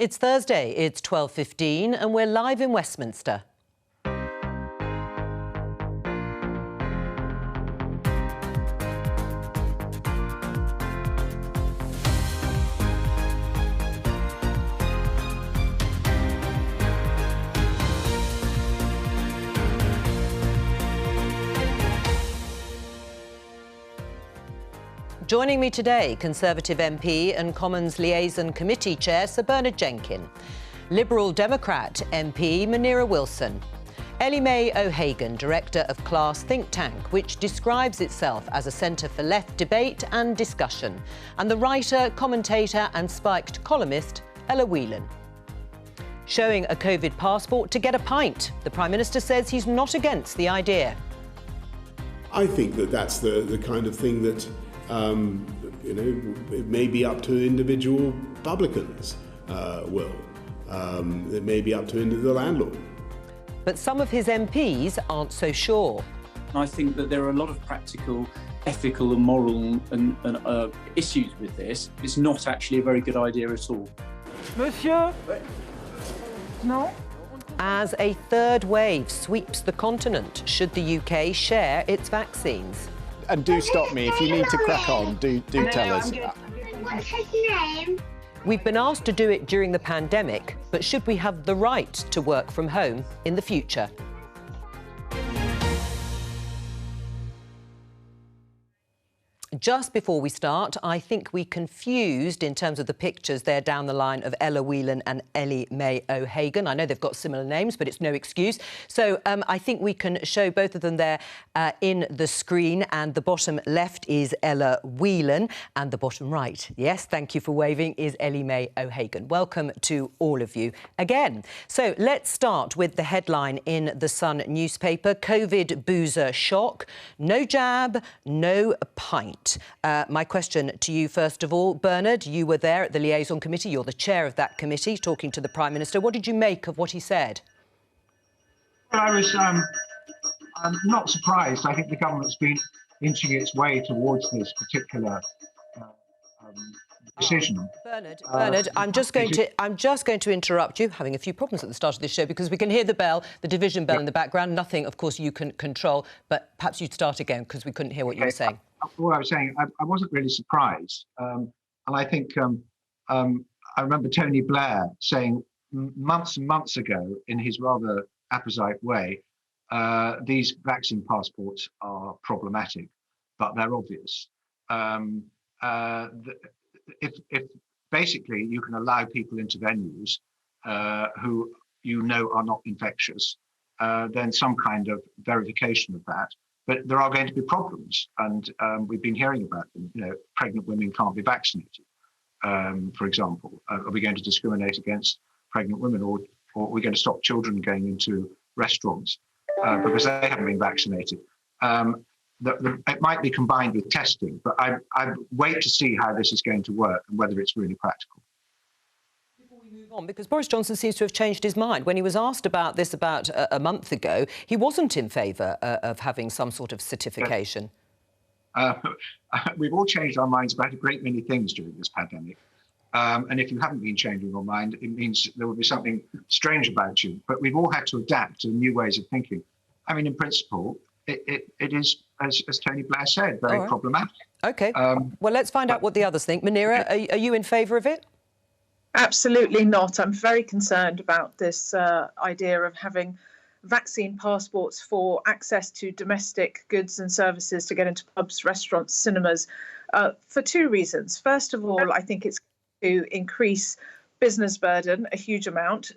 It's Thursday, it's 12:15 and we're live in Westminster. Joining me today, Conservative MP and Commons Liaison Committee Chair Sir Bernard Jenkin, Liberal Democrat MP Munira Wilson, Ellie Mae O'Hagan, Director of Class think tank, which describes itself as a centre for left debate and discussion, and the writer, commentator and spiked columnist Ella Whelan. Showing a COVID passport to get a pint, the Prime Minister says he's not against the idea. I think that that's the kind of thing that it may be up to individual publicans, it may be up to the landlord. But some of his MPs aren't so sure. I think that there are a lot of practical, ethical and moral and issues with this. It's not actually a very good idea at all. Monsieur? No? As a third wave sweeps the continent, should the UK share its vaccines? And do stop me if you need to crack on. Do tell us. What's his name? We've been asked to do it during the pandemic, but should we have the right to work from home in the future? Just before we start, I think we confused, in terms of the pictures there down the line, of Ella Whelan and Ellie Mae O'Hagan. I know they've got similar names, but it's no excuse. So I think we can show both of them there in the screen. And the bottom left is Ella Whelan, and the bottom right, yes, thank you for waving, is Ellie Mae O'Hagan. Welcome to all of you again. So let's start with the headline in the Sun newspaper. COVID boozer shock. No jab, no pint. My question to you, first of all, Bernard, you were there at the Liaison Committee. You're the chair of that committee, talking to the Prime Minister. What did you make of what he said? Well, I was not surprised. I think the government's been inching its way towards this particular decision. Bernard, I'm just going to interrupt you, having a few problems at the start of this show, because we can hear the bell, the division bell in the background. Nothing, of course, you can control. But perhaps you'd start again, because we couldn't hear what you were saying. What I was saying, I wasn't really surprised. And I think I remember Tony Blair saying months and months ago, in his rather apposite way, these vaccine passports are problematic, but they're obvious. If basically you can allow people into venues who you know are not infectious, then some kind of verification of that. But there are going to be problems, and we've been hearing about them. You know, pregnant women can't be vaccinated, for example. Are we going to discriminate against pregnant women, or are we going to stop children going into restaurants because they haven't been vaccinated? It might be combined with testing, but I wait to see how this is going to work and whether it's really practical. On, because Boris Johnson seems to have changed his mind. When he was asked about this about a month ago, he wasn't in favour of having some sort of certification. We've all changed our minds about a great many things during this pandemic. And if you haven't been changing your mind, it means there will be something strange about you. But we've all had to adapt to new ways of thinking. I mean, in principle, it is, as Tony Blair said, very problematic. OK. Well, let's find out what the others think. Munira, are you in favour of it? Absolutely not. I'm very concerned about this idea of having vaccine passports for access to domestic goods and services to get into pubs, restaurants, cinemas, for two reasons. First of all, I think it's to increase business burden a huge amount.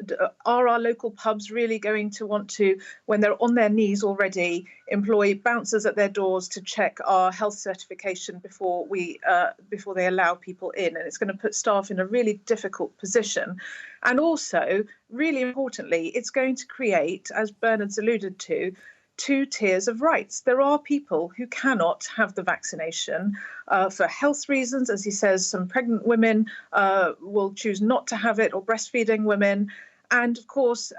Are our local pubs really going to want to, when they're on their knees already, employ bouncers at their doors to check our health certification before they allow people in? And it's going to put staff in a really difficult position. And also, really importantly, it's going to create, as Bernard's alluded to, two tiers of rights. There are people who cannot have the vaccination for health reasons. As he says, some pregnant women will choose not to have it, or breastfeeding women. And of course,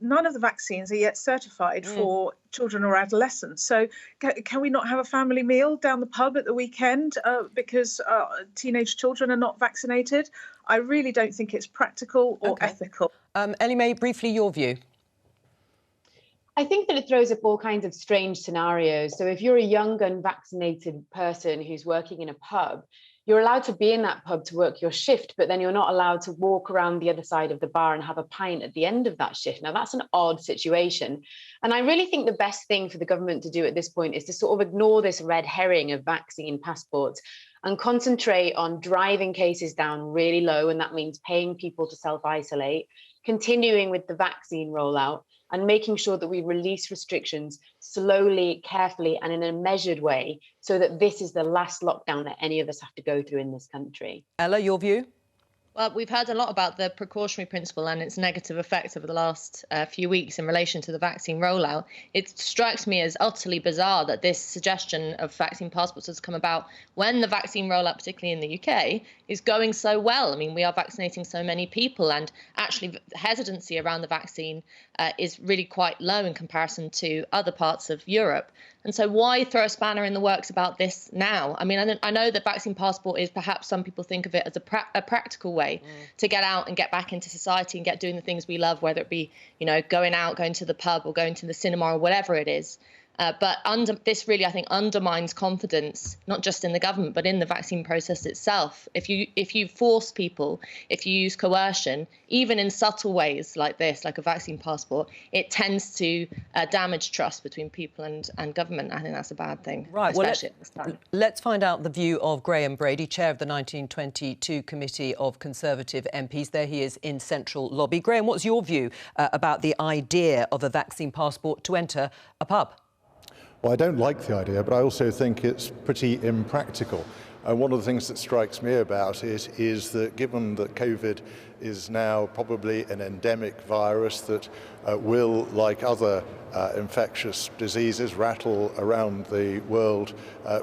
none of the vaccines are yet certified for children or adolescents. So can we not have a family meal down the pub at the weekend because teenage children are not vaccinated? I really don't think it's practical or ethical. Ellie May, briefly, your view. I think that it throws up all kinds of strange scenarios. So if you're a young unvaccinated person who's working in a pub, you're allowed to be in that pub to work your shift, but then you're not allowed to walk around the other side of the bar and have a pint at the end of that shift. Now, that's an odd situation. And I really think the best thing for the government to do at this point is to sort of ignore this red herring of vaccine passports and concentrate on driving cases down really low. And that means paying people to self-isolate, continuing with the vaccine rollout, and making sure that we release restrictions slowly, carefully, and in a measured way, so that this is the last lockdown that any of us have to go through in this country. Ella, your view? Well, we've heard a lot about the precautionary principle and its negative effects over the last few weeks in relation to the vaccine rollout. It strikes me as utterly bizarre that this suggestion of vaccine passports has come about when the vaccine rollout, particularly in the UK, is going so well. I mean, we are vaccinating so many people, and actually hesitancy around the vaccine is really quite low in comparison to other parts of Europe. And so why throw a spanner in the works about this now? I mean, I know that vaccine passport is perhaps some people think of it as a practical way to get out and get back into society and get doing the things we love, whether it be, going out, going to the pub or going to the cinema or whatever it is. But this really, I think, undermines confidence, not just in the government, but in the vaccine process itself. If you force people, if you use coercion, even in subtle ways like this, like a vaccine passport, it tends to damage trust between people and government. I think that's a bad thing. Right. Well, let's find out the view of Graham Brady, chair of the 1922 Committee of Conservative MPs. There he is in Central Lobby. Graham, what's your view about the idea of a vaccine passport to enter a pub? Well, I don't like the idea, but I also think it's pretty impractical. And one of the things that strikes me about it is that given that COVID is now probably an endemic virus that will, like other infectious diseases, rattle around the world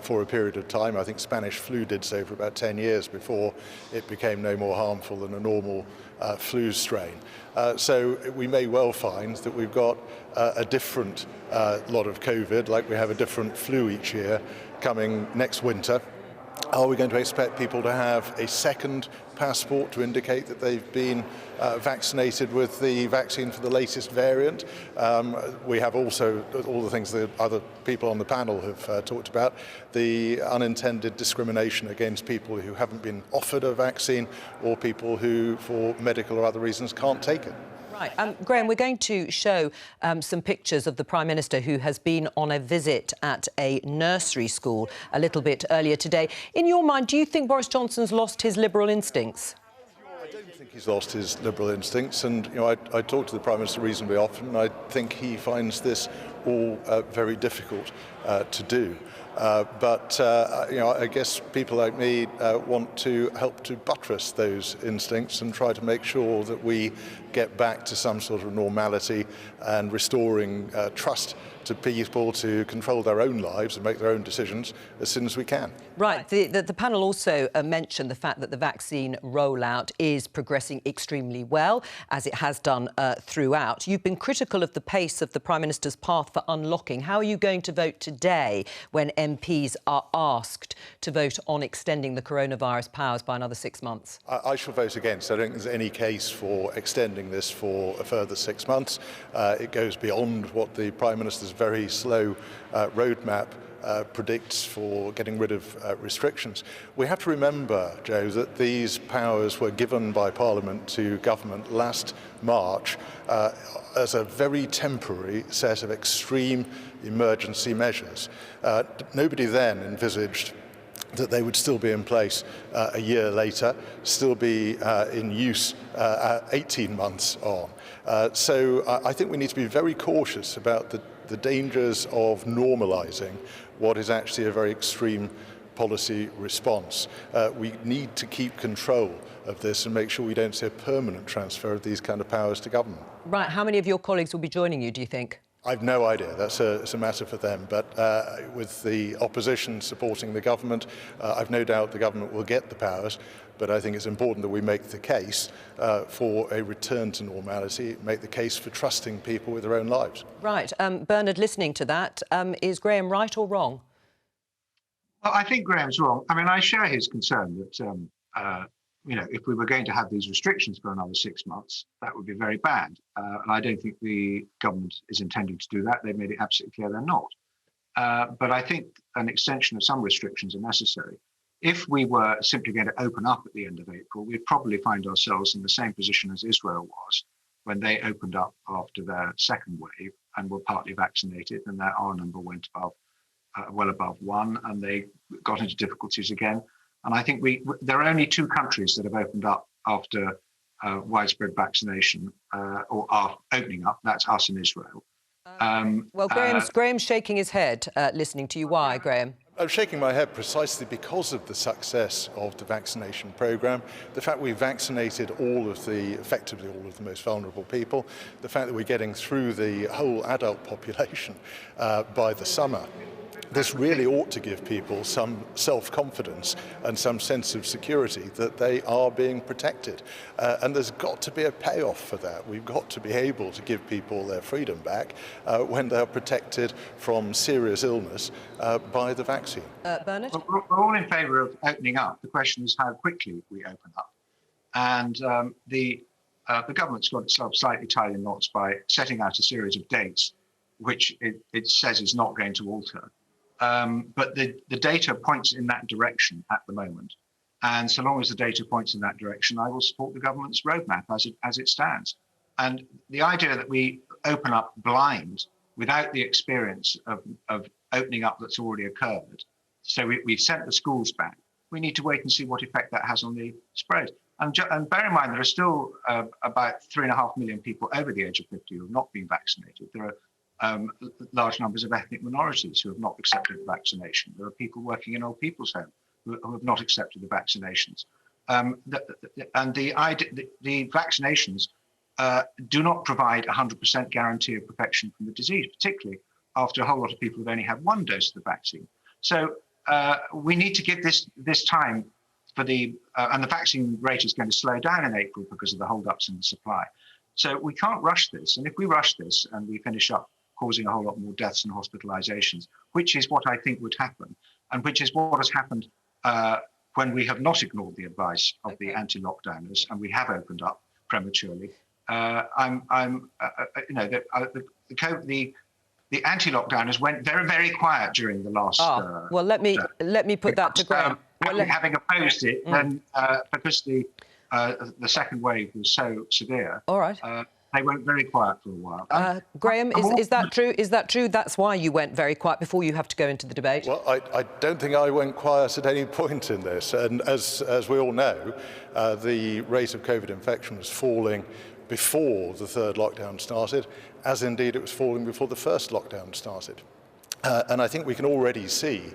for a period of time. I think Spanish flu did so for about 10 years before it became no more harmful than a normal flu strain. So we may well find that we've got a different lot of COVID, like we have a different flu each year coming next winter. Are we going to expect people to have a second passport to indicate that they've been vaccinated with the vaccine for the latest variant? We have also all the things that other people on the panel have talked about, the unintended discrimination against people who haven't been offered a vaccine or people who, for medical or other reasons, can't take it. Right. Graham, we're going to show some pictures of the Prime Minister who has been on a visit at a nursery school a little bit earlier today. In your mind, do you think Boris Johnson's lost his liberal instincts? I don't think he's lost his liberal instincts, and I talk to the Prime Minister reasonably often, and I think he finds this all very difficult to do. But I guess people like me want to help to buttress those instincts and try to make sure that we get back to some sort of normality and restoring trust to people to control their own lives and make their own decisions as soon as we can. Right. The panel also mentioned the fact that the vaccine rollout is progressing extremely well, as it has done throughout. You've been critical of the pace of the Prime Minister's path for unlocking. How are you going to vote today when MPs are asked to vote on extending the coronavirus powers by another 6 months? I shall vote against. I don't think there's any case for extending this for a further 6 months. It goes beyond what the Prime Minister's very slow roadmap predicts for getting rid of restrictions. We have to remember, Jo, that these powers were given by Parliament to government last March as a very temporary set of extreme emergency measures. Nobody then envisaged that they would still be in place a year later, still be in use 18 months on. So I think we need to be very cautious about the dangers of normalising what is actually a very extreme policy response. We need to keep control of this and make sure we don't see a permanent transfer of these kind of powers to government. Right. How many of your colleagues will be joining you, do you think? I've no idea. It's a matter for them. But with the opposition supporting the government, I've no doubt the government will get the powers. But I think it's important that we make the case for a return to normality, make the case for trusting people with their own lives. Right. Bernard, listening to that, is Graham right or wrong? Well, I think Graham's wrong. I mean, I share his concern that, if we were going to have these restrictions for another 6 months, that would be very bad. And I don't think the government is intending to do that. They've made it absolutely clear they're not. But I think an extension of some restrictions are necessary. If we were simply going to open up at the end of April, we'd probably find ourselves in the same position as Israel was when they opened up after their second wave and were partly vaccinated, and their R number went above, well above 1, and they got into difficulties again. And I think there are only 2 countries that have opened up after widespread vaccination or are opening up. That's us and Israel. Graham's shaking his head listening to you. Why, Graham? I'm shaking my head precisely because of the success of the vaccination programme, the fact we vaccinated effectively all of the most vulnerable people, the fact that we're getting through the whole adult population by the summer. This really ought to give people some self-confidence and some sense of security that they are being protected. And there's got to be a payoff for that. We've got to be able to give people their freedom back when they're protected from serious illness by the vaccine. Bernard? Well, we're all in favour of opening up. The question is how quickly we open up. And the government's got itself slightly tied in knots by setting out a series of dates, which it says is not going to alter. But the data points in that direction at the moment. And so long as the data points in that direction, I will support the government's roadmap as it stands. And the idea that we open up blind without the experience of opening up that's already occurred. So we've sent the schools back. We need to wait and see what effect that has on the spread. And bear in mind, there are still about 3.5 million people over the age of 50 who have not been vaccinated. There are large numbers of ethnic minorities who have not accepted the vaccination. There are people working in old people's homes who have not accepted the vaccinations. The vaccinations do not provide 100% guarantee of protection from the disease, particularly after a whole lot of people have only had 1 dose of the vaccine. So we need to give this time for and the vaccine rate is going to slow down in April because of the holdups in the supply. So we can't rush this. And if we rush this and we finish up causing a whole lot more deaths and hospitalizations, which is what I think would happen, and which is what has happened when we have not ignored the advice of the anti-lockdowners and we have opened up prematurely. The anti-lockdowners went very, very quiet during the last. Well, let me put that to Graham. Having opposed it, then because the second wave was so severe. All right. They went very quiet for a while. Graham, is that true? Is that true? That's why you went very quiet before you have to go into the debate? Well, I don't think I went quiet at any point in this. And as we all know, the rate of COVID infection was falling before the third lockdown started, as indeed it was falling before the first lockdown started. And I think we can already see,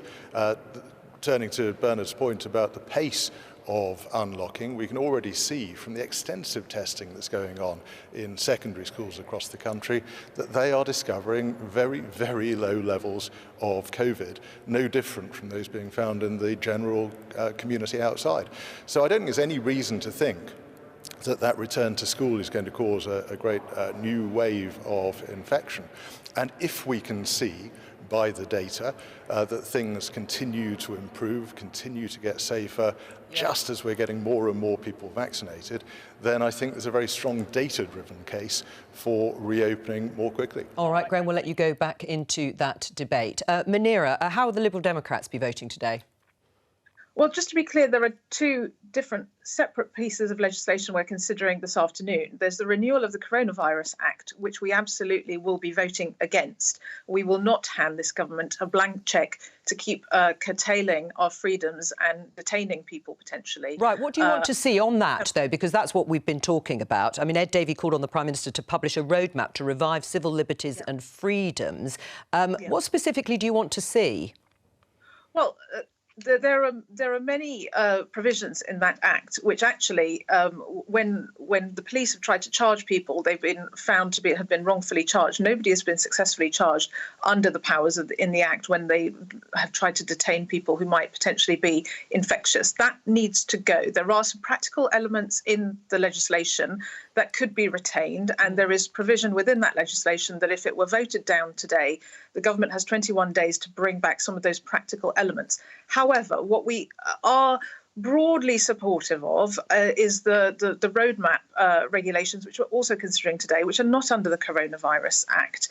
turning to Bernard's point about the pace of unlocking, we can already see from the extensive testing that's going on in secondary schools across the country that they are discovering very, very low levels of COVID, no different from those being found in the general community outside. So I don't think there's any reason to think that return to school is going to cause a great new wave of infection. And if we can see by the data that things continue to improve, continue to get safer, just as we're getting more and more people vaccinated, then I think there's a very strong data-driven case for reopening more quickly. All right, Graham, we'll let you go back into that debate. Munira, how will the Liberal Democrats be voting today? Well, just to be clear, there are 2 different separate pieces of legislation we're considering this afternoon. There's the renewal of the Coronavirus Act, which we absolutely will be voting against. We will not hand this government a blank cheque to keep curtailing our freedoms and detaining people potentially. Right, what do you want to see on that, though? Because that's what we've been talking about. I mean, Ed Davey called on the Prime Minister to publish a roadmap to revive civil liberties and freedoms. What specifically do you want to see? Well, There are many provisions in that Act which actually, when the police have tried to charge people, they've been found to have been wrongfully charged. Nobody has been successfully charged under the powers in the Act when they have tried to detain people who might potentially be infectious. That needs to go. There are some practical elements in the legislation that could be retained, and there is provision within that legislation that if it were voted down today, the government has 21 days to bring back some of those practical elements. However, what we are broadly supportive of is the roadmap regulations, which we're also considering today, which are not under the Coronavirus Act.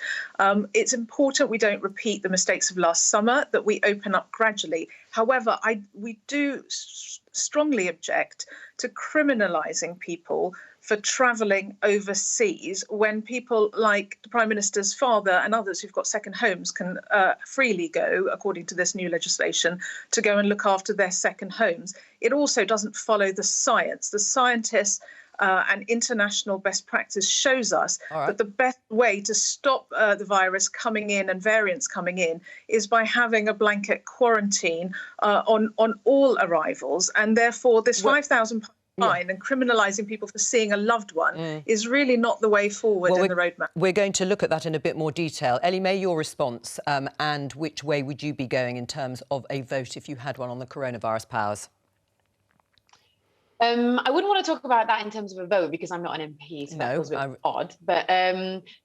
It's important we don't repeat the mistakes of last summer, that we open up gradually. However, we do strongly object to criminalising people for travelling overseas when people like the Prime Minister's father and others who've got second homes can freely go, according to this new legislation, to go and look after their second homes. It also doesn't follow the science. The scientists and international best practice shows us that the best way to stop the virus coming in and variants coming in is by having a blanket quarantine on all arrivals. And therefore, this £5,000 fine and criminalising people for seeing a loved one is really not the way forward in the roadmap. We're going to look at that in a bit more detail. Ellie May, your response and which way would you be going in terms of a vote if you had one on the coronavirus powers? I wouldn't want to talk about that in terms of a vote because I'm not an MP, so that was a bit odd. But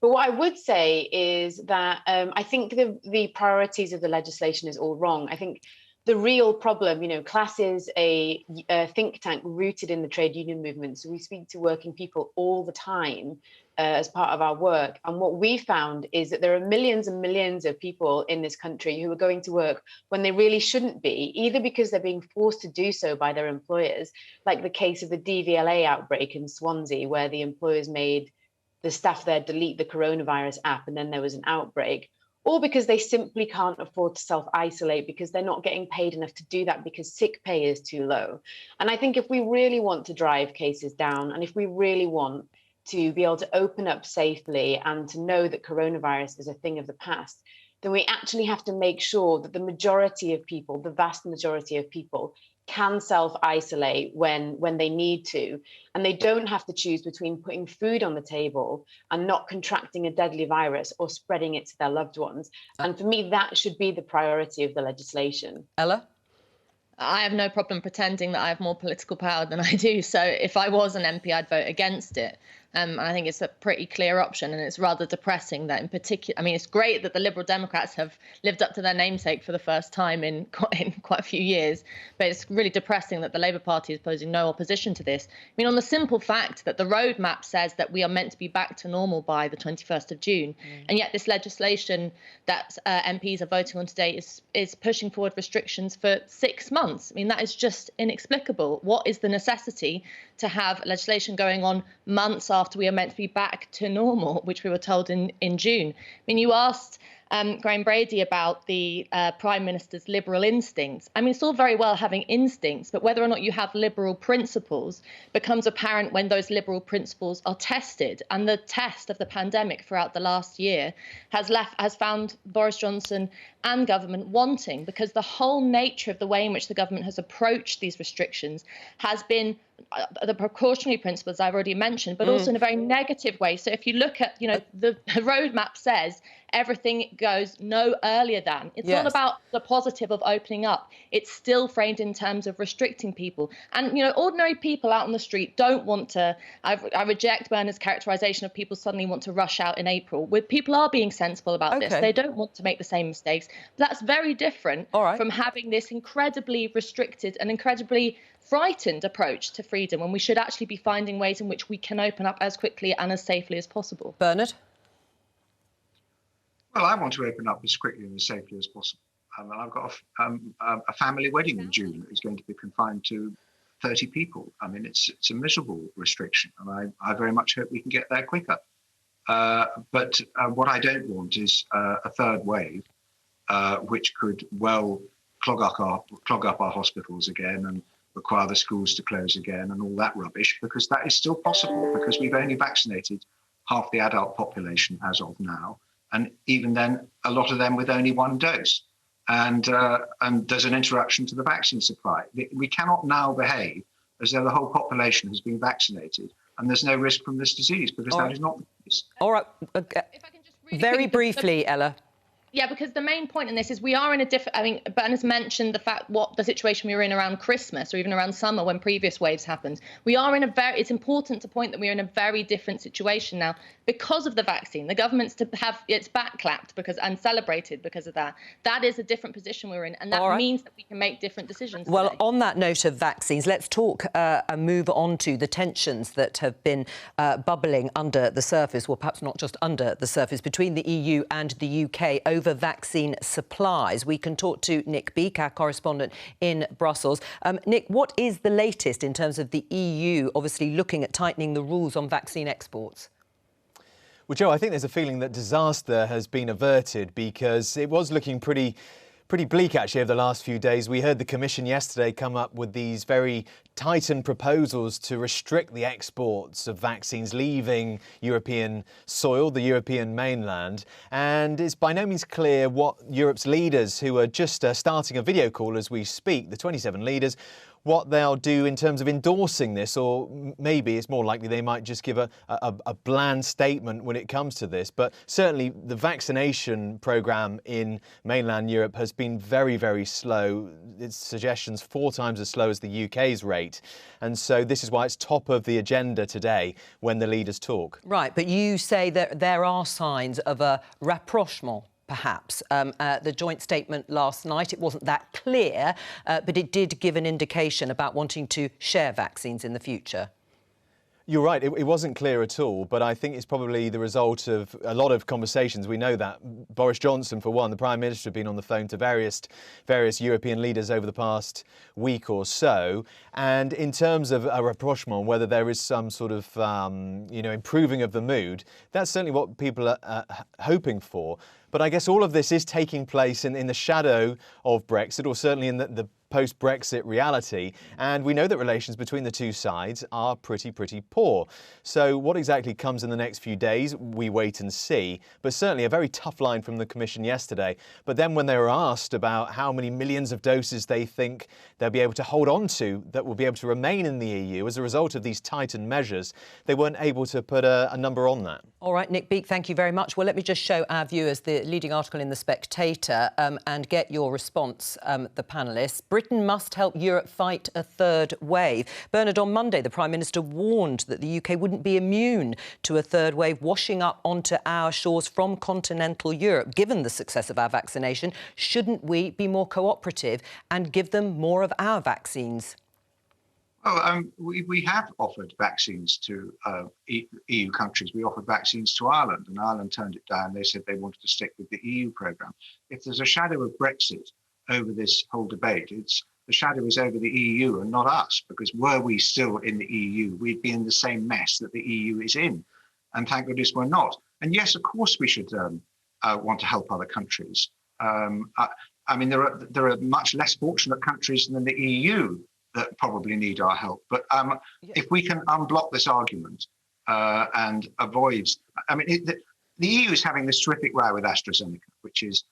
what I would say is that I think the priorities of the legislation is all wrong. I think the real problem, CLASS is a think tank rooted in the trade union movement. So we speak to working people all the time as part of our work. And what we found is that there are millions and millions of people in this country who are going to work when they really shouldn't be, either because they're being forced to do so by their employers, like the case of the DVLA outbreak in Swansea, where the employers made the staff there delete the coronavirus app and then there was an outbreak, or because they simply can't afford to self-isolate because they're not getting paid enough to do that because sick pay is too low. And I think if we really want to drive cases down, and if we really want to be able to open up safely and to know that coronavirus is a thing of the past, then we actually have to make sure that the majority of people, the vast majority of people, can self-isolate when they need to, and they don't have to choose between putting food on the table and not contracting a deadly virus or spreading it to their loved ones. And for me, that should be the priority of the legislation. Ella? I have no problem pretending that I have more political power than I do. So if I was an MP, I'd vote against it. I think it's a pretty clear option, and it's rather depressing that in particular, I mean, it's great that the Liberal Democrats have lived up to their namesake for the first time in quite a few years, but it's really depressing that the Labour Party is posing no opposition to this. I mean, on the simple fact that the roadmap says that we are meant to be back to normal by the 21st of June, and yet this legislation that MPs are voting on today is pushing forward restrictions for 6 months. I mean, that is just inexplicable. What is the necessity to have legislation going on months after we are meant to be back to normal, which we were told in June? I mean, you asked Graham Brady about the Prime Minister's liberal instincts. I mean, it's all very well having instincts, but whether or not you have liberal principles becomes apparent when those liberal principles are tested. And the test of the pandemic throughout the last year has found Boris Johnson and government wanting, because the whole nature of the way in which the government has approached these restrictions has been the precautionary principles I've already mentioned, but also in a very negative way. So if you look at, the roadmap says everything goes no earlier than. It's not about the positive of opening up. It's still framed in terms of restricting people. And, ordinary people out on the street don't want to, I reject Bernard's characterisation of people suddenly want to rush out in April. People are being sensible about this. They don't want to make the same mistakes. But that's very different from having this incredibly restricted and incredibly frightened approach to freedom, when we should actually be finding ways in which we can open up as quickly and as safely as possible. Bernard? Well, I want to open up as quickly and as safely as possible. And I've got a family wedding in June that is going to be confined to 30 people. I mean, it's a miserable restriction, and I very much hope we can get there quicker. But what I don't want is a third wave, which could well clog up our hospitals again and require the schools to close again and all that rubbish, because that is still possible, because we've only vaccinated half the adult population as of now. And even then, a lot of them with only one dose. and there's an interruption to the vaccine supply. We cannot now behave as though the whole population has been vaccinated and there's no risk from this disease, because that is not the case. All right. If I can just really Very briefly, Ella. Yeah, because the main point in this is we are in a different. I mean, Ben has mentioned the situation we were in around Christmas or even around summer when previous waves happened. We are in a very. It's important to point that we are in a very different situation now because of the vaccine. The government's to have its back clapped and celebrated because of that. That is a different position we're in, and that means that we can make different decisions. Well, today. on that note of vaccines, let's talk and move on to the tensions that have been bubbling under the surface, well, perhaps not just under the surface, between the EU and the UK over vaccine supplies. We can talk to Nick Beak, our correspondent in Brussels. Nick, what is the latest in terms of the EU obviously looking at tightening the rules on vaccine exports? Well, Jo, I think there's a feeling that disaster has been averted, because it was looking pretty bleak, actually, over the last few days. We heard the Commission yesterday come up with these very tightened proposals to restrict the exports of vaccines leaving European soil, the European mainland. And it's by no means clear what Europe's leaders, who are just starting a video call as we speak, the 27 leaders, what they'll do in terms of endorsing this, or maybe it's more likely they might just give a bland statement when it comes to this. But certainly the vaccination programme in mainland Europe has been very, very slow. Its suggestions 4 times as slow as the UK's rate. And so this is why it's top of the agenda today when the leaders talk. Right, but you say that there are signs of a rapprochement, perhaps. The joint statement last night, it wasn't that clear, but it did give an indication about wanting to share vaccines in the future. You're right, it wasn't clear at all, but I think it's probably the result of a lot of conversations. We know that. Boris Johnson, for one, the Prime Minister, have been on the phone to various European leaders over the past week or so. And in terms of a rapprochement, whether there is some sort of, improving of the mood, that's certainly what people are hoping for. But I guess all of this is taking place in the shadow of Brexit, or certainly in the post-Brexit reality. And we know that relations between the two sides are pretty poor. So what exactly comes in the next few days, we wait and see. But certainly a very tough line from the Commission yesterday. But then when they were asked about how many millions of doses they think they'll be able to hold on to that will be able to remain in the EU as a result of these tightened measures, they weren't able to put a number on that. All right, Nick Beak, thank you very much. Well, let me just show our viewers the leading article in The Spectator and get your response, the panellists. Britain must help Europe fight a third wave. Bernard, on Monday, the Prime Minister warned that the UK wouldn't be immune to a third wave washing up onto our shores from continental Europe. Given the success of our vaccination, shouldn't we be more cooperative and give them more of our vaccines? Well, we have offered vaccines to EU countries. We offered vaccines to Ireland, and Ireland turned it down. They said they wanted to stick with the EU programme. If there's a shadow of Brexit over this whole debate, the shadow is over the EU and not us, because were we still in the EU, we'd be in the same mess that the EU is in. And thank goodness we're not. And yes, of course, we should want to help other countries. I mean, there are much less fortunate countries than the EU that probably need our help. But if we can unblock this argument and avoid, I mean, the EU is having this terrific row with AstraZeneca, which is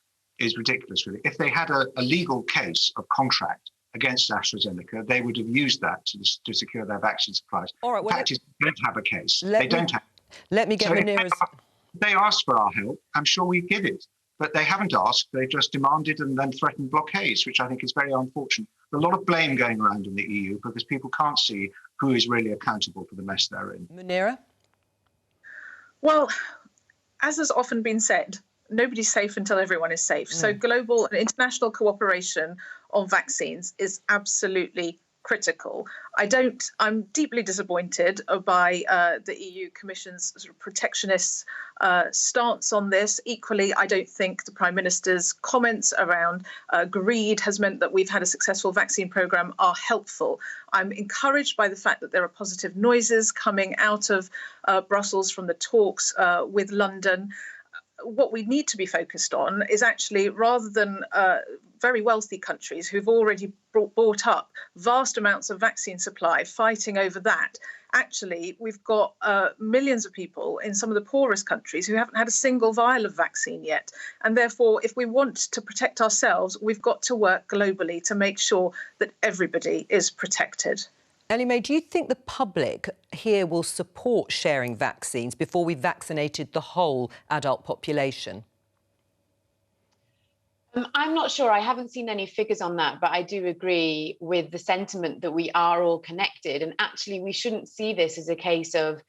ridiculous, really. If they had a legal case of contract against AstraZeneca, they would have used that to secure their vaccine supplies. All right, well, the fact is, they don't have a case. They don't have. Let me get Munira's. If they ask for our help, I'm sure we give it. But they haven't asked. They've just demanded and then threatened blockades, which I think is very unfortunate. There's a lot of blame going around in the EU because people can't see who is really accountable for the mess they're in. Munira? Well, as has often been said, nobody's safe until everyone is safe. So global and international cooperation on vaccines is absolutely critical. I'm deeply disappointed by the EU Commission's sort of protectionist stance on this. Equally, I don't think the Prime Minister's comments around greed has meant that we've had a successful vaccine programme are helpful. I'm encouraged by the fact that there are positive noises coming out of Brussels from the talks with London. What we need to be focused on is actually, rather than very wealthy countries who've already bought up vast amounts of vaccine supply, fighting over that. Actually, we've got millions of people in some of the poorest countries who haven't had a single vial of vaccine yet. And therefore, if we want to protect ourselves, we've got to work globally to make sure that everybody is protected. Ellie-May, do you think the public here will support sharing vaccines before we've vaccinated the whole adult population? I'm not sure. I haven't seen any figures on that, but I do agree with the sentiment that we are all connected. And actually, we shouldn't see this as a case of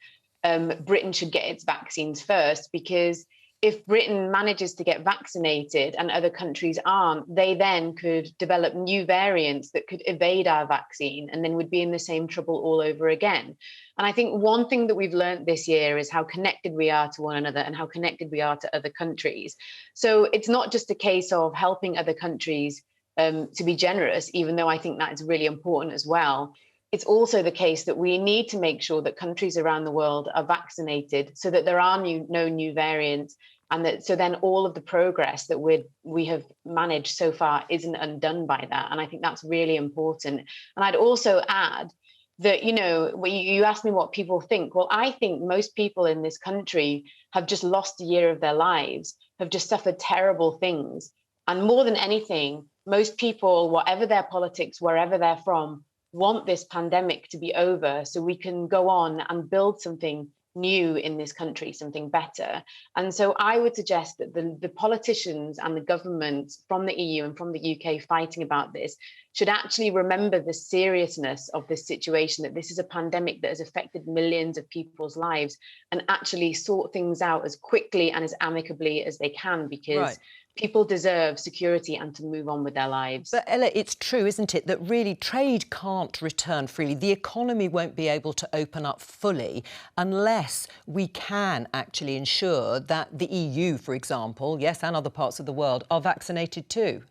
Britain should get its vaccines first, because if Britain manages to get vaccinated and other countries aren't, they then could develop new variants that could evade our vaccine, and then would be in the same trouble all over again. And I think one thing that we've learned this year is how connected we are to one another and how connected we are to other countries. So it's not just a case of helping other countries to be generous, even though I think that is really important as well. It's also the case that we need to make sure that countries around the world are vaccinated so that there are no new variants, and that so then all of the progress that we have managed so far isn't undone by that. And I think that's really important. And I'd also add that, you know, you asked me what people think. Well, I think most people in this country have just lost a year of their lives, have just suffered terrible things. And more than anything, most people, whatever their politics, wherever they're from, want this pandemic to be over so we can go on and build something new in this country, something better. And so I would suggest that the politicians and the governments from the EU and from the UK fighting about this should actually remember the seriousness of this situation, that this is a pandemic that has affected millions of people's lives, and actually sort things out as quickly and as amicably as they can, because people deserve security and to move on with their lives. But Ella, it's true, isn't it, that really trade can't return freely. The economy won't be able to open up fully unless we can actually ensure that the EU, for example, yes, and other parts of the world, are vaccinated too.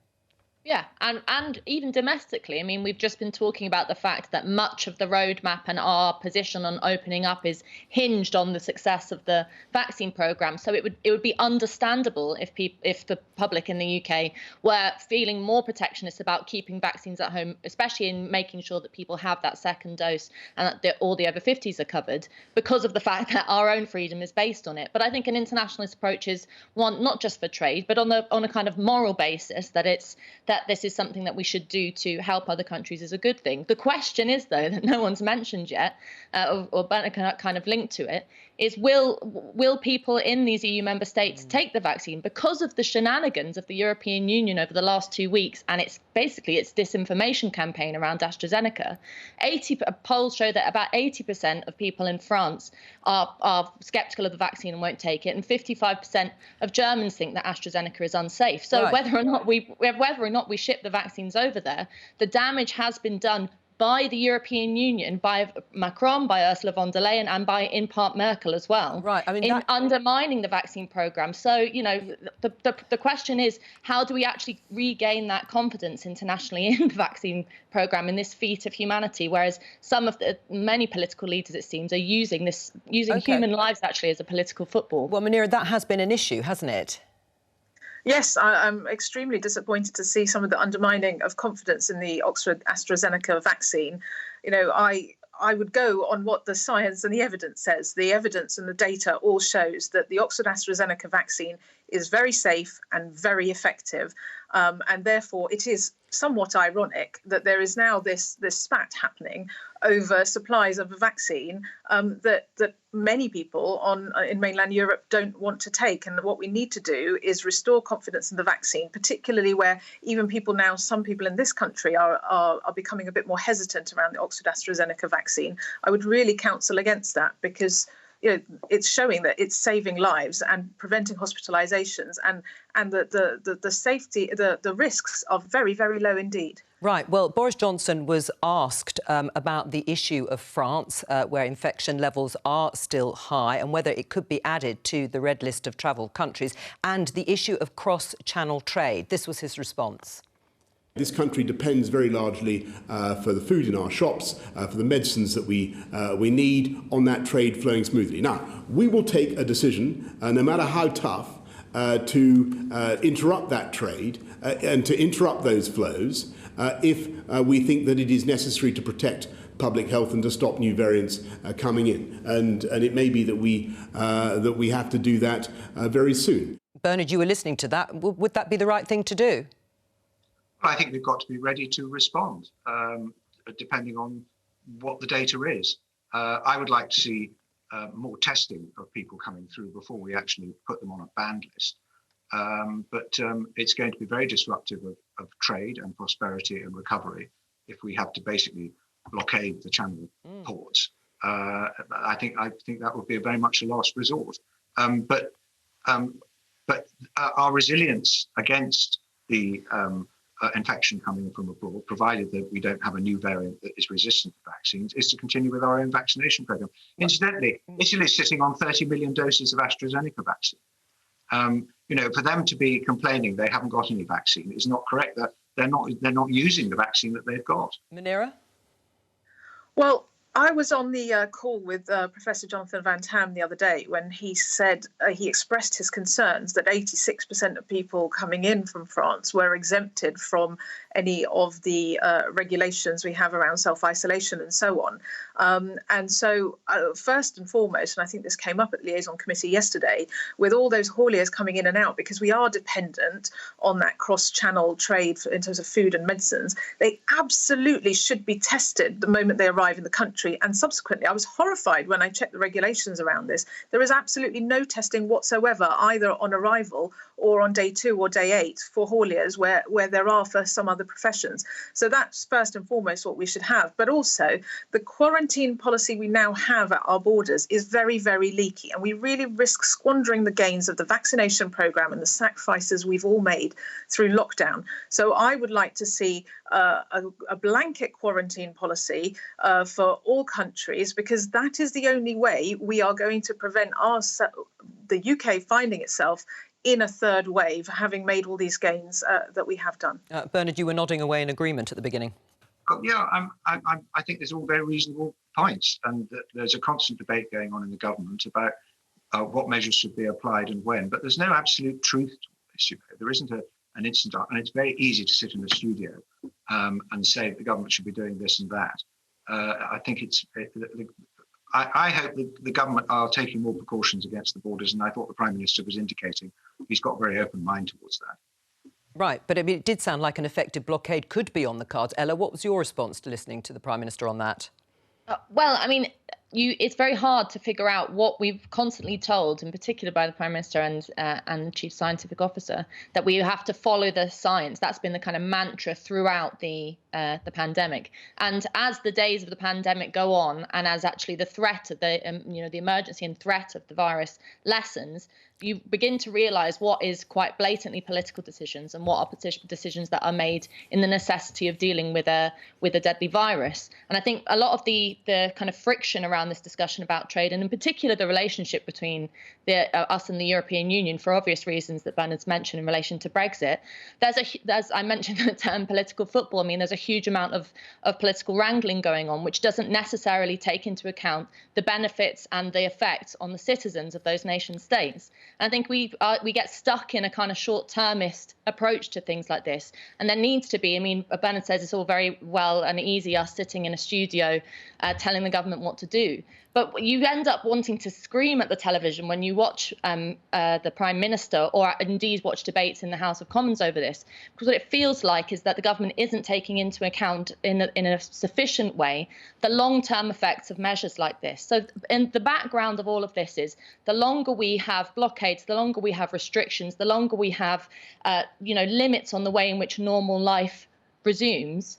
Yeah, and even domestically, I mean, we've just been talking about the fact that much of the roadmap and our position on opening up is hinged on the success of the vaccine programme. So it would be understandable if the public in the UK were feeling more protectionist about keeping vaccines at home, especially in making sure that people have that second dose and that all the over 50s are covered, because of the fact that our own freedom is based on it. But I think an internationalist approach is one not just for trade, but on a kind of moral basis, that this is something that we should do to help other countries is a good thing. The question is, though, that no one's mentioned yet, or kind of linked to it, is will people in these EU member states take the vaccine? Because of the shenanigans of the European Union over the last 2 weeks, and it's disinformation campaign around AstraZeneca, polls show that about 80% of people in France are sceptical of the vaccine and won't take it, and 55% of Germans think that AstraZeneca is unsafe. So whether or not we ship the vaccines over there, the damage has been done by the European Union, by Macron, by Ursula von der Leyen, and by, in part, Merkel as well, I mean, in undermining the vaccine programme. So, you know, the question is, how do we actually regain that confidence internationally in the vaccine programme, in this feat of humanity, whereas many political leaders, it seems, are using human lives actually as a political football? Well, Munira, that has been an issue, hasn't it? Yes, I'm extremely disappointed to see some of the undermining of confidence in the Oxford AstraZeneca vaccine. You know, I would go on what the science and the evidence says. The evidence and the data all shows that the Oxford AstraZeneca vaccine is very safe and very effective. And therefore, it is somewhat ironic that there is now this spat happening over supplies of a vaccine that many people in mainland Europe don't want to take. And what we need to do is restore confidence in the vaccine, particularly where even some people in this country are becoming a bit more hesitant around the Oxford AstraZeneca vaccine. I would really counsel against that, because it's showing that it's saving lives and preventing hospitalizations, and the safety, the risks are very, very low indeed. Right. Well, Boris Johnson was asked about the issue of France, where infection levels are still high, and whether it could be added to the red list of travel countries, and the issue of cross-channel trade. This was his response. This country depends very largely for the food in our shops, for the medicines that we need, on that trade flowing smoothly. Now, we will take a decision, no matter how tough, to interrupt that trade and to interrupt those flows if we think that it is necessary to protect public health and to stop new variants coming in. And it may be that we have to do that very soon. Bernard, you were listening to that. Would that be the right thing to do? I think we've got to be ready to respond, depending on what the data is. I would like to see more testing of people coming through before we actually put them on a banned list. But it's going to be very disruptive of trade and prosperity and recovery if we have to basically blockade the channel ports. I think that would be very much a last resort. But our resilience against the infection coming from abroad, provided that we don't have a new variant that is resistant to vaccines, is to continue with our own vaccination program. Incidentally, Italy is sitting on 30 million doses of AstraZeneca vaccine. For them to be complaining they haven't got any vaccine is not correct. That they're not using the vaccine that they've got. Munira? Well, I was on the call with Professor Jonathan Van Tam the other day when he said he expressed his concerns that 86% of people coming in from France were exempted from any of the regulations we have around self-isolation and so on. And so first and foremost, and I think this came up at the liaison committee yesterday, with all those hauliers coming in and out, because we are dependent on that cross-channel trade in terms of food and medicines, they absolutely should be tested the moment they arrive in the country. And subsequently, I was horrified when I checked the regulations around this. There is absolutely no testing whatsoever, either on arrival or on day 2 or day 8 for hauliers, where there are for some other professions. So that's first and foremost what we should have. But also, the quarantine policy we now have at our borders is very, very leaky. And we really risk squandering the gains of the vaccination programme and the sacrifices we've all made through lockdown. So I would like to see a blanket quarantine policy for all countries, because that is the only way we are going to prevent the UK finding itself in a third wave, having made all these gains that we have done. Bernard, you were nodding away in agreement at the beginning. Yeah, I think there's all very reasonable points, and there's a constant debate going on in the government about what measures should be applied and when. But there's no absolute truth to this. There isn't an instant, and it's very easy to sit in a studio and say that the government should be doing this and that. I think I hope that the government are taking more precautions against the borders, and I thought the Prime Minister was indicating he's got a very open mind towards that. Right, but I mean, it did sound like an effective blockade could be on the cards. Ella, what was your response to listening to the Prime Minister on that? Well, I mean, it's very hard to figure out what we've constantly told, in particular by the Prime Minister and Chief Scientific Officer, that we have to follow the science. That's been the kind of mantra throughout the pandemic. And as the days of the pandemic go on, and as actually the threat of the emergency and threat of the virus lessens, you begin to realise what is quite blatantly political decisions and what are decisions that are made in the necessity of dealing with a deadly virus. And I think a lot of the kind of friction around this discussion about trade, and in particular the relationship between us and the European Union, for obvious reasons that Bernard's mentioned in relation to Brexit, there's I mentioned the term political football. I mean, there's a huge amount of political wrangling going on, which doesn't necessarily take into account the benefits and the effects on the citizens of those nation states. And I think we get stuck in a kind of short-termist approach to things like this. And there needs to be, I mean, Bernard says it's all very well and easy us sitting in a studio telling the government what to do. But you end up wanting to scream at the television when you watch the Prime Minister, or indeed watch debates in the House of Commons over this, because what it feels like is that the government isn't taking into account in a sufficient way the long-term effects of measures like this. So in the background of all of this is the longer we have blockades, the longer we have restrictions, the longer we have limits on the way in which normal life resumes,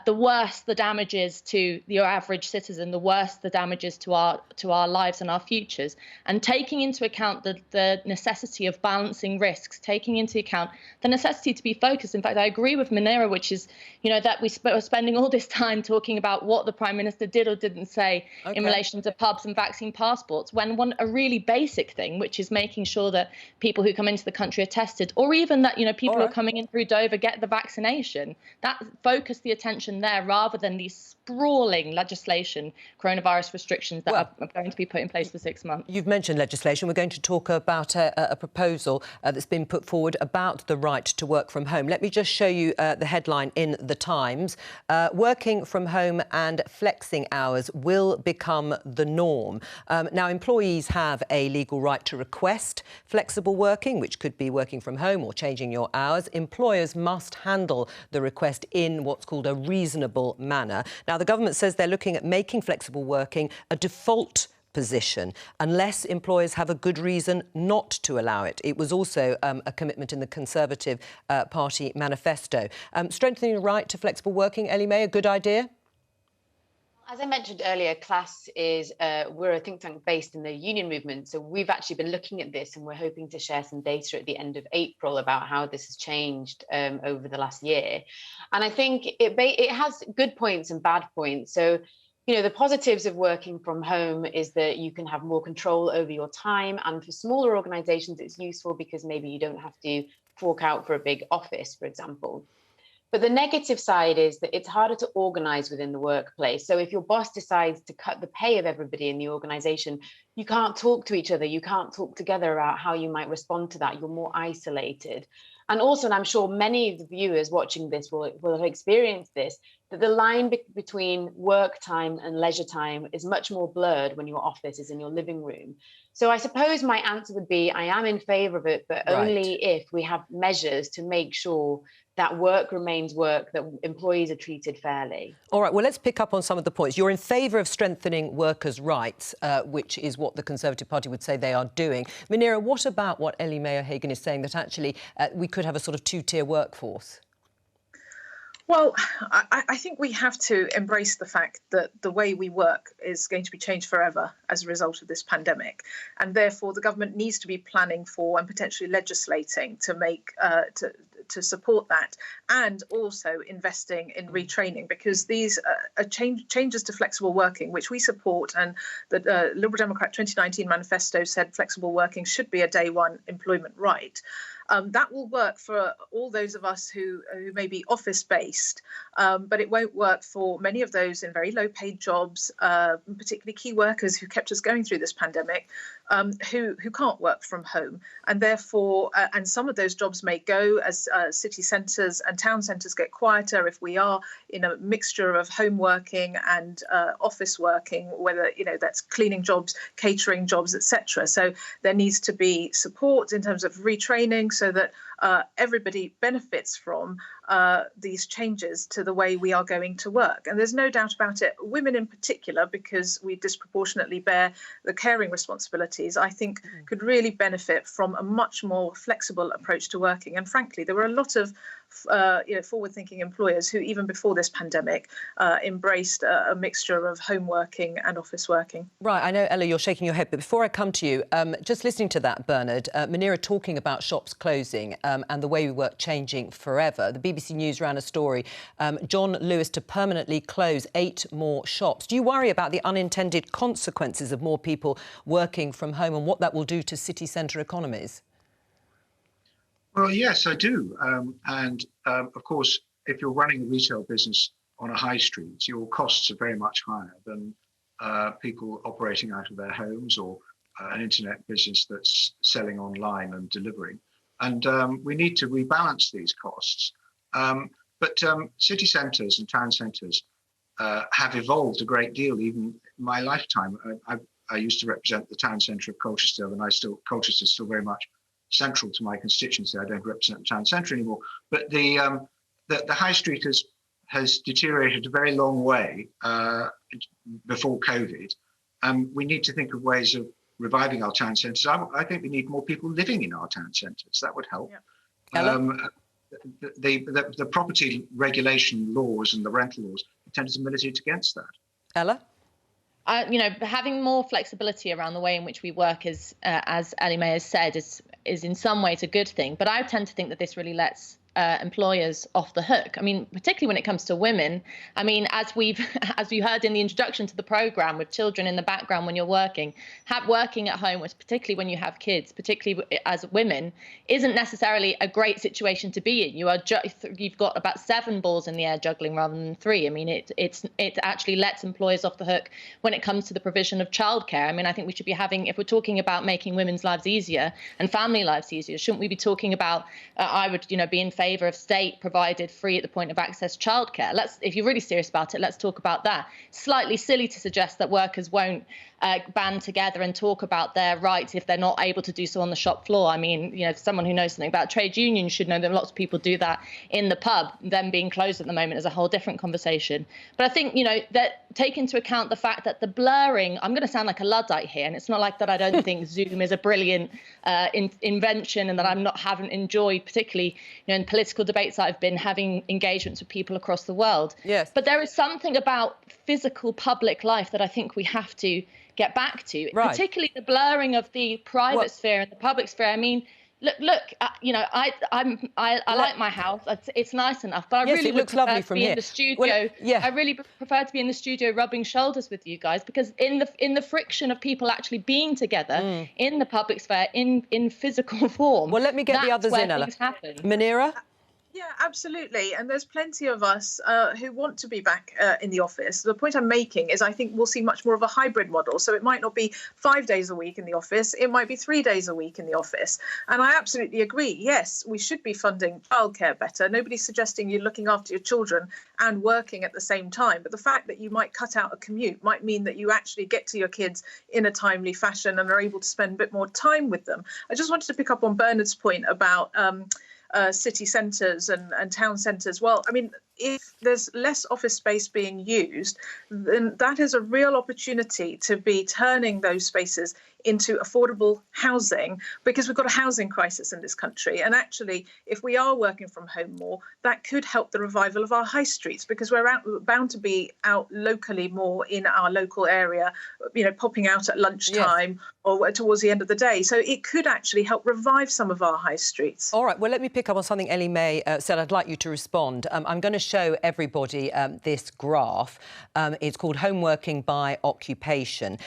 the worse the damage is to your average citizen, the worse the damage is to our lives and our futures. And taking into account the necessity of balancing risks, taking into account the necessity to be focused. In fact, I agree with Munira, which is, that we're spending all this time talking about what the Prime Minister did or didn't say in relation to pubs and vaccine passports, when a really basic thing, which is making sure that people who come into the country are tested, or even that, people who are coming in through Dover get the vaccination, that focus the attention attention there rather than these sprawling legislation, coronavirus restrictions that are going to be put in place for 6 months. You've mentioned legislation. We're going to talk about a proposal that's been put forward about the right to work from home. Let me just show you the headline in The Times. Working from home and flexing hours will become the norm. Now, employees have a legal right to request flexible working, which could be working from home or changing your hours. Employers must handle the request in what's called a reasonable manner. Now, the government says they're looking at making flexible working a default position unless employers have a good reason not to allow it. It was also a commitment in the Conservative Party manifesto. Strengthening the right to flexible working, Ellie May, a good idea? As I mentioned earlier, CLASS is, we're a think tank based in the union movement. So we've actually been looking at this and we're hoping to share some data at the end of April about how this has changed over the last year. And I think it has good points and bad points. So, you know, the positives of working from home is that you can have more control over your time. And for smaller organizations, it's useful because maybe you don't have to fork out for a big office, for example. But the negative side is that it's harder to organize within the workplace. So if your boss decides to cut the pay of everybody in the organization, you can't talk to each other. You can't talk together about how you might respond to that. You're more isolated. And also, and I'm sure many of the viewers watching this will have experienced this, that the line between work time and leisure time is much more blurred when your office is in your living room. So I suppose my answer would be I am in favour of it, but only if we have measures to make sure that work remains work, that employees are treated fairly. All right, well, let's pick up on some of the points. You're in favour of strengthening workers' rights, which is what the Conservative Party would say they are doing. Munira, what about what Ellie May O'Hagan is saying, that actually we could have a sort of two-tier workforce? Well, I think we have to embrace the fact that the way we work is going to be changed forever as a result of this pandemic. And therefore, the government needs to be planning for and potentially legislating to make to support that, and also investing in retraining, because these are changes to flexible working, which we support. And the Liberal Democrat 2019 manifesto said flexible working should be a day one employment right. That will work for all those of us who may be office-based, but it won't work for many of those in very low-paid jobs, particularly key workers who kept us going through this pandemic, who can't work from home. And therefore, and some of those jobs may go as city centres and town centres get quieter if we are in a mixture of home working and office working, whether, you know, that's cleaning jobs, catering jobs, etc. So there needs to be support in terms of retraining, so that everybody benefits from these changes to the way we are going to work. And there's no doubt about it, women in particular, because we disproportionately bear the caring responsibilities, I think could really benefit from a much more flexible approach to working. And frankly, there were a lot of forward-thinking employers who, even before this pandemic, embraced a mixture of home working and office working. Right, I know, Ella, you're shaking your head, but before I come to you, just listening to that, Bernard, Munira talking about shops closing and the way we work changing forever. The BBC News ran a story, John Lewis to permanently close 8 more shops. Do you worry about the unintended consequences of more people working from home and what that will do to city centre economies? Well, yes, I do. Of course, if you're running a retail business on a high street, your costs are very much higher than people operating out of their homes or an internet business that's selling online and delivering. And we need to rebalance these costs. But city centres and town centres have evolved a great deal, even in my lifetime. I used to represent the town centre of Colchester, and Colchester is still very much central to my constituency. I don't represent the town centre anymore, but the high street has deteriorated a very long way before COVID. We need to think of ways of reviving our town centres. I think we need more people living in our town centres. That would help. Yeah. The property regulation laws and the rental laws tend to militate against that. Ella? Having more flexibility around the way in which we work, as Ellie May has said, is in some ways a good thing. But I tend to think that this really lets employers off the hook. I mean, particularly when it comes to women. I mean, as we heard in the introduction to the programme, with children in the background when you're working at home, particularly when you have kids, particularly as women, isn't necessarily a great situation to be in. You've got about 7 balls in the air juggling rather than 3. I mean, it actually lets employers off the hook when it comes to the provision of childcare. I mean, I think we should be having, if we're talking about making women's lives easier and family lives easier, shouldn't we be talking about, I would, be in favour of state-provided, free at the point of access childcare. If you're really serious about it, let's talk about that. Slightly silly to suggest that workers won't band together and talk about their rights if they're not able to do so on the shop floor. I mean, someone who knows something about trade unions should know that lots of people do that in the pub. Them being closed at the moment is a whole different conversation. But I think, that take into account the fact that the blurring, I'm going to sound like a Luddite here, and it's not like that I don't think Zoom is a brilliant invention and that haven't enjoyed, particularly, in political debates that I've been having engagements with people across the world. Yes. But there is something about physical public life that I think we have to get back to, particularly the blurring of the private sphere and the public sphere. I mean, look, I like my house. It's nice enough, but I really would prefer to be in the studio. I really prefer to be in the studio rubbing shoulders with you guys, because in the friction of people actually being together in the public sphere, in physical form. Well, let me get the others in, Ella. Munira? Yeah, absolutely. And there's plenty of us who want to be back in the office. The point I'm making is I think we'll see much more of a hybrid model. So it might not be 5 days a week in the office. It might be 3 days a week in the office. And I absolutely agree. Yes, we should be funding childcare better. Nobody's suggesting you're looking after your children and working at the same time. But the fact that you might cut out a commute might mean that you actually get to your kids in a timely fashion and are able to spend a bit more time with them. I just wanted to pick up on Bernard's point about city centres and town centres. Well, I mean, if there's less office space being used, then that is a real opportunity to be turning those spaces into affordable housing, because we've got a housing crisis in this country. And actually, if we are working from home more, that could help the revival of our high streets, because we're bound to be out locally more in our local area, popping out at lunchtime or towards the end of the day. So it could actually help revive some of our high streets. All right, well, let me pick up on something Ellie May said. I'd like you to respond. I'm going to show everybody this graph. It's called Home Working by Occupation,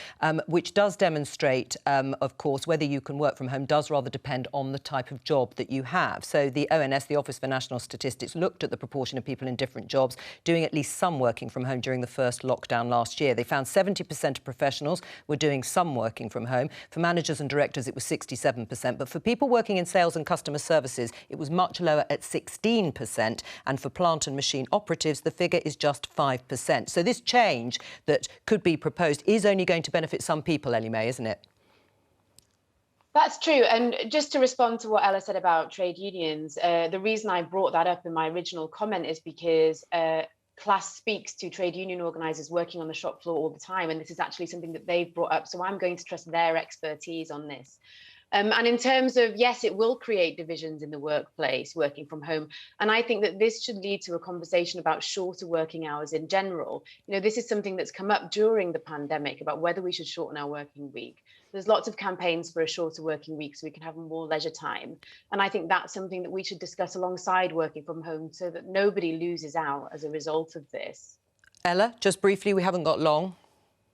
which does demonstrate, of course, whether you can work from home does rather depend on the type of job that you have. So the ONS, the Office for National Statistics, looked at the proportion of people in different jobs doing at least some working from home during the first lockdown last year. They found 70% of professionals were doing some working from home. For managers and directors, it was 67%. But for people working in sales and customer services, it was much lower at 16%. And for plant and machine operatives, the figure is just 5%. So this change that could be proposed is only going to benefit some people, Ellie May, isn't it? That's true. And just to respond to what Ella said about trade unions, the reason I brought that up in my original comment is because Class speaks to trade union organisers working on the shop floor all the time, and this is actually something that they've brought up. So I'm going to trust their expertise on this. And in terms of, yes, it will create divisions in the workplace, working from home. And I think that this should lead to a conversation about shorter working hours in general. This is something that's come up during the pandemic about whether we should shorten our working week. There's lots of campaigns for a shorter working week so we can have more leisure time. And I think that's something that we should discuss alongside working from home so that nobody loses out as a result of this. Ella, just briefly, we haven't got long.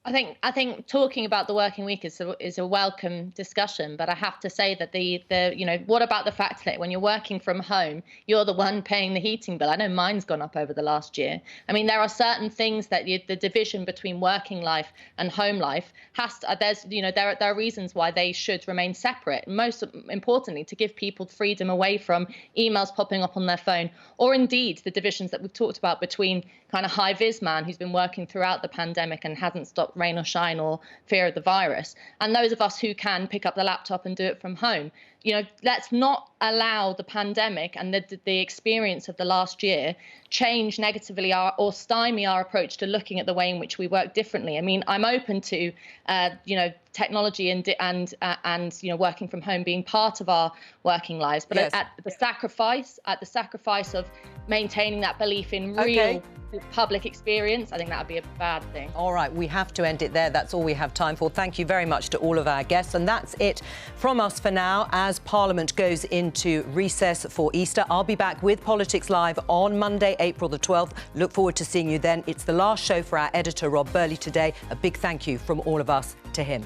I think talking about the working week is a welcome discussion, but I have to say that what about the fact that when you're working from home, you're the one paying the heating bill? I know mine's gone up over the last year. I mean, there are certain things that the division between working life and home life there are reasons why they should remain separate. Most importantly, to give people freedom away from emails popping up on their phone, or indeed the divisions that we've talked about between kind of high-vis man who's been working throughout the pandemic and hasn't stopped rain or shine or fear of the virus, and those of us who can pick up the laptop and do it from home. Let's not allow the pandemic and the experience of the last year change negatively or stymie our approach to looking at the way in which we work differently. I mean, I'm open to technology and working from home being part of our working lives, but at the sacrifice of maintaining that belief in real public experience, I think that would be a bad thing. All right, we have to end it there. That's all we have time for. Thank you very much to all of our guests, and that's it from us for now. as Parliament goes into recess for Easter. I'll be back with Politics Live on Monday, April the 12th. Look forward to seeing you then. It's the last show for our editor, Rob Burley, today. A big thank you from all of us to him.